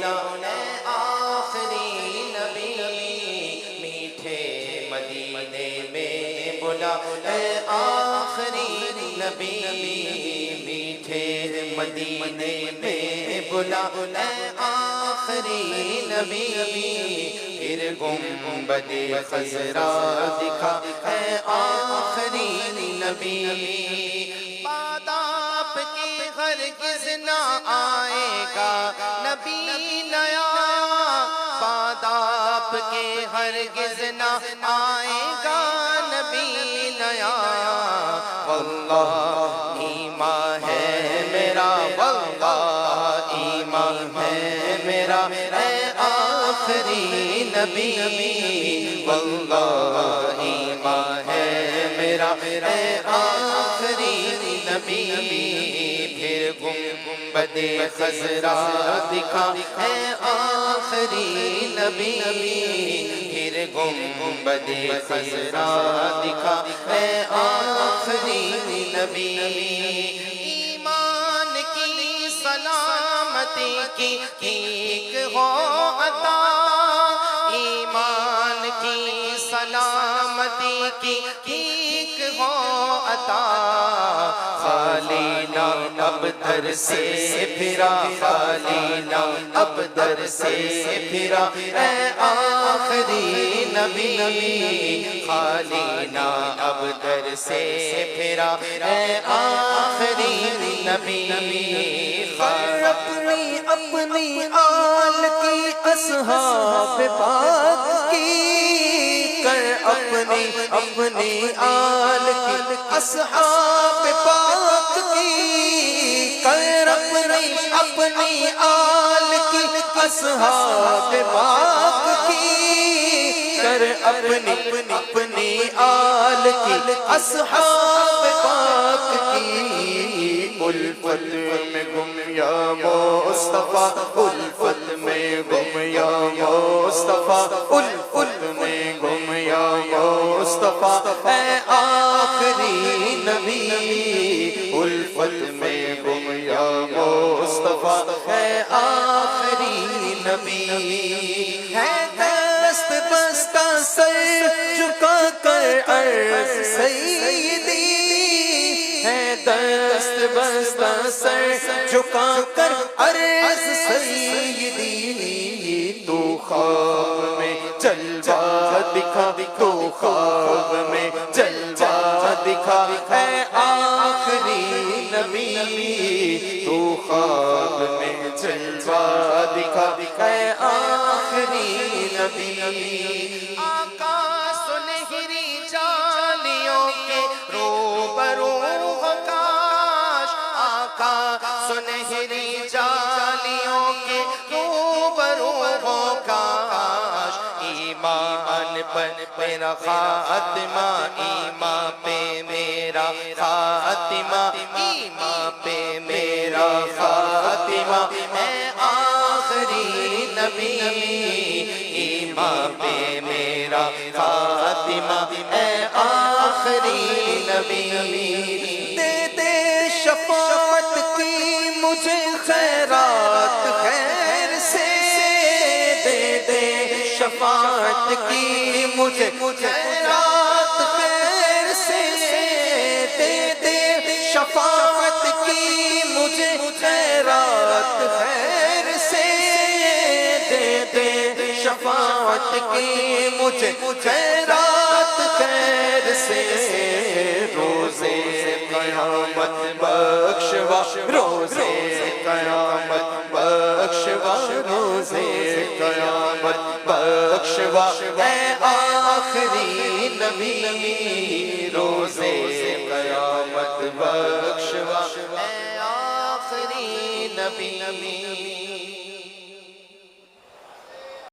اے آخری نبی میٹھے مدینے میں بلا اے آخری نبی میٹھے مدینے میں بلا اے آخری نبی پھر گنبد خضرا دکھا اے آخری نبی بعد آپ کے ہرگز نہ آئے گا نبی نیا بعد آپ کے ہرگز نہ آئے گا نبی نیا واللہ ایمان ہے میرا واللہ ایمان ہے میرا اے آخری نبی واللہ ایمان ہے میرا اے آخری نبی پھر گنبد خضرا دکھا اے آخری نبی پھر گنبد خضرا دکھا اے آخری نبی ایمان کی سلامتی کی ایک ہو عطا ایمان کی سلامتی کی ایک ہو عطا خالی نہ اب در سے پھرا خالی نہ اب در سے پھرا اے آخری نبی خالی نہ اب در سے پھرا اے آخری نبی خر اپنی اپنی آل کی اصحاب پاک کی کر اپنی اپنی آل کی اصحاب پاک کی کر اپنی اپنی آل کی اصحاب پاک کی کر اپنی اپنی آل کی اصحاب پاک کی الفت میں گم یا مصطفیٰ الفت میں گم یا مصطفیٰ الفت میں گم یا مصطفیٰ اے آخری نبی الفت میں گم یا مصطفیٰ اے آخری نبی ہے دست بستہ سر جھکا کر عرض سیدی ہے دست بستہ سر جھکا کر عرض سیدی تو خواب میں جلوہ دکھا تو خواب میں جلوہ دکھا اے آخری نبی تو خواب میں جلوہ دکھا اے آخری نبی آقا سنہری جالیوں کے روبرو ہو کاش آقا سنہری جالیوں کے روبرو ہو کاش ایمان پر میرا خاتمہ ایمان پہ میرا خاتمہ ایمان پہ میرا خاتمہ اے آخری نبی ایمان پہ میرا خاتمہ اے آخری نبی دے دے شفاعت کی مجھے خیرات خیر سے دے دے شفاعت کی مجھے خیرات خیر سے دے دے شفاعت کی مجھے خیرات خیر سے دے دے شفاعت کی مجھے خیرات خیر سے روزے قیامت بخشوا روزے قیامت بخشوا روزے قیامت بخشوا اے آخری نبی روزے قیامت بخشوا اے آخری نبی